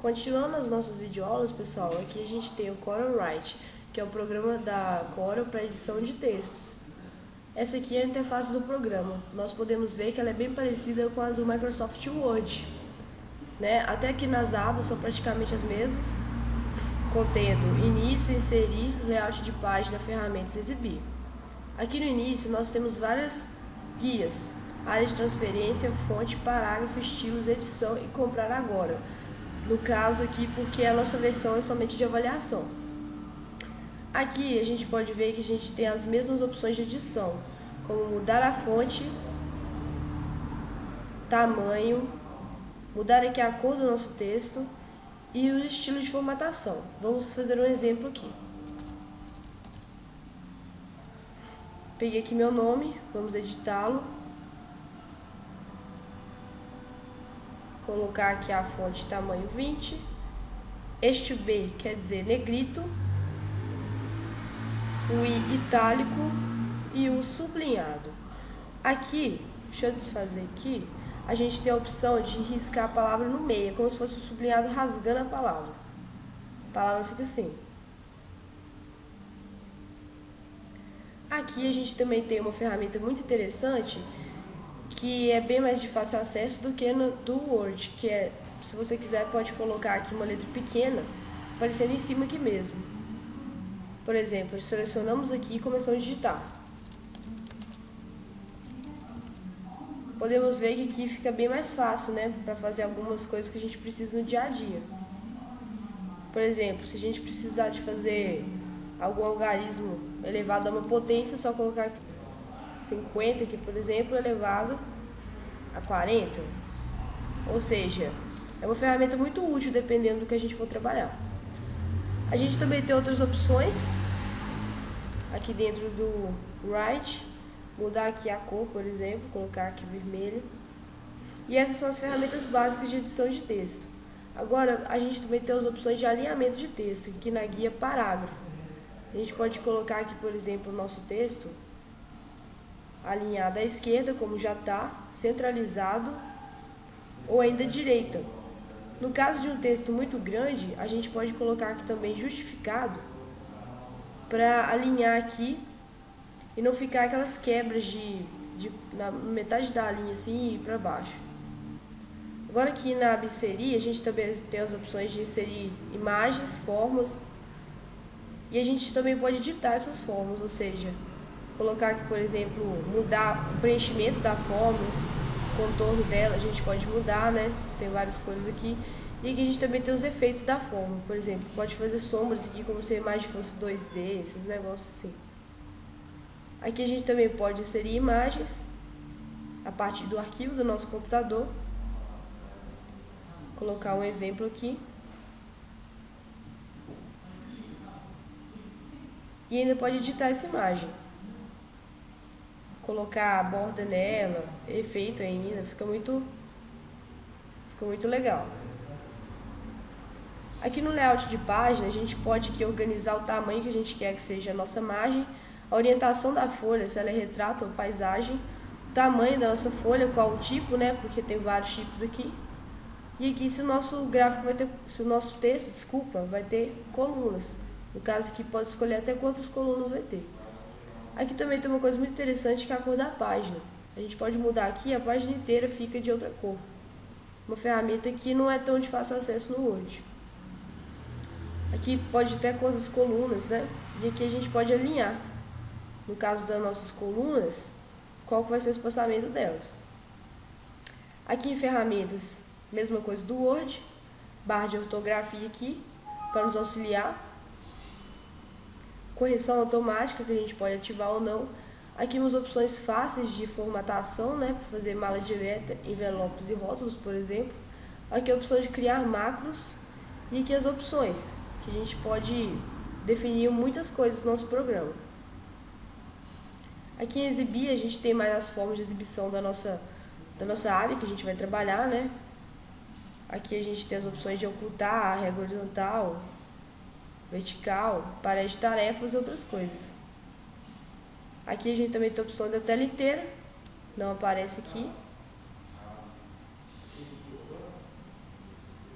Continuando as nossas videoaulas, pessoal, aqui a gente tem o CorelWrite, que é o programa da Corel para edição de textos. Essa aqui é a interface do programa. Nós podemos ver que ela é bem parecida com a do Microsoft Word, né? Até aqui nas abas são praticamente as mesmas, contendo início, inserir, layout de página, ferramentas e exibir. Aqui no início nós temos várias guias, área de transferência, fonte, parágrafo, estilos, edição e comprar agora. No caso aqui, porque a nossa versão é somente de avaliação. Aqui a gente pode ver que a gente tem as mesmas opções de edição, como mudar a fonte, tamanho, mudar aqui a cor do nosso texto e o estilo de formatação. Vamos fazer um exemplo aqui. Peguei aqui meu nome, vamos editá-lo. Colocar aqui a fonte tamanho 20. Este B quer dizer negrito, o I itálico e o sublinhado. Aqui, deixa eu desfazer aqui, a gente tem a opção de riscar a palavra no meio, como se fosse o sublinhado rasgando a palavra. A palavra fica assim. Aqui a gente também tem uma ferramenta muito interessante, que é bem mais de fácil acesso do que no do Word, que é, se você quiser, pode colocar aqui uma letra pequena, aparecendo em cima aqui mesmo. Por exemplo, selecionamos aqui e começamos a digitar. Podemos ver que aqui fica bem mais fácil, né, para fazer algumas coisas que a gente precisa no dia a dia. Por exemplo, se a gente precisar de fazer algum algarismo elevado a uma potência, é só colocar aqui 50 aqui, por exemplo, elevado a 40. Ou seja, é uma ferramenta muito útil dependendo do que a gente for trabalhar. A gente também tem outras opções aqui dentro do Write, mudar aqui a cor, por exemplo, colocar aqui vermelho. E essas são as ferramentas básicas de edição de texto. Agora, a gente também tem as opções de alinhamento de texto, aqui na guia parágrafo. A gente pode colocar aqui, por exemplo, o nosso texto alinhado à esquerda, como já está, centralizado ou ainda à direita. No caso de um texto muito grande, a gente pode colocar aqui também justificado para alinhar aqui e não ficar aquelas quebras na metade da linha assim e para baixo. Agora aqui na aba inserir, a gente também tem as opções de inserir imagens, formas, e a gente também pode editar essas formas, ou seja, colocar aqui, por exemplo, mudar o preenchimento da forma, o contorno dela, a gente pode mudar, né? Tem várias cores aqui. E aqui a gente também tem os efeitos da forma, por exemplo, pode fazer sombras aqui como se a imagem fosse 2D, esses negócios assim. Aqui a gente também pode inserir imagens a partir do arquivo do nosso computador. Colocar um exemplo aqui. E ainda pode editar essa imagem. Colocar a borda nela, efeito ainda, fica muito legal. Aqui no layout de página, a gente pode aqui organizar o tamanho que a gente quer que seja a nossa margem, a orientação da folha, se ela é retrato ou paisagem, o tamanho da nossa folha, qual o tipo, né, porque tem vários tipos aqui. E aqui se o nosso gráfico vai ter, se o nosso texto, desculpa, vai ter colunas. No caso aqui pode escolher até quantas colunas vai ter. Aqui também tem uma coisa muito interessante que é a cor da página. A gente pode mudar aqui, a página inteira fica de outra cor. Uma ferramenta que não é tão de fácil acesso no Word. Aqui pode ter a cor das colunas, né? E aqui a gente pode alinhar. No caso das nossas colunas, qual que vai ser o espaçamento delas. Aqui em ferramentas, mesma coisa do Word, barra de ortografia aqui, para nos auxiliar. Correção automática, que a gente pode ativar ou não. Aqui umas opções fáceis de formatação, né, para fazer mala direta, envelopes e rótulos, por exemplo. Aqui a opção de criar macros. E aqui as opções, que a gente pode definir muitas coisas no nosso programa. Aqui em exibir, a gente tem mais as formas de exibição da nossa área que a gente vai trabalhar, né? Aqui a gente tem as opções de ocultar, régua horizontal, vertical, parede de tarefas e outras coisas. Aqui a gente também tem a opção da tela inteira, não aparece aqui.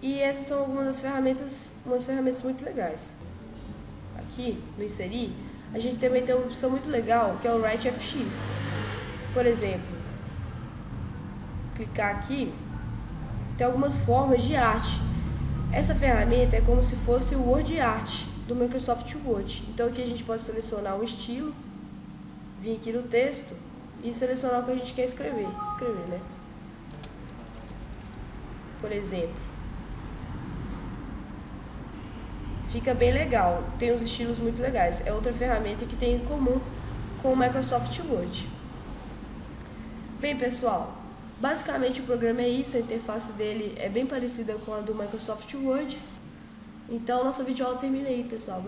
E essas são algumas das ferramentas, umas ferramentas muito legais. Aqui no inserir, a gente também tem uma opção muito legal que é o Write FX. Por exemplo, clicar aqui, tem algumas formas de arte. Essa ferramenta é como se fosse o Word Art do Microsoft Word. Então aqui a gente pode selecionar um estilo, vir aqui no texto e selecionar o que a gente quer escrever, né? Por exemplo, fica bem legal, tem uns estilos muito legais. É outra ferramenta que tem em comum com o Microsoft Word. Bem, pessoal, basicamente o programa é isso, a interface dele é bem parecida com a do Microsoft Word. Então, nossa videoaula termina aí, pessoal.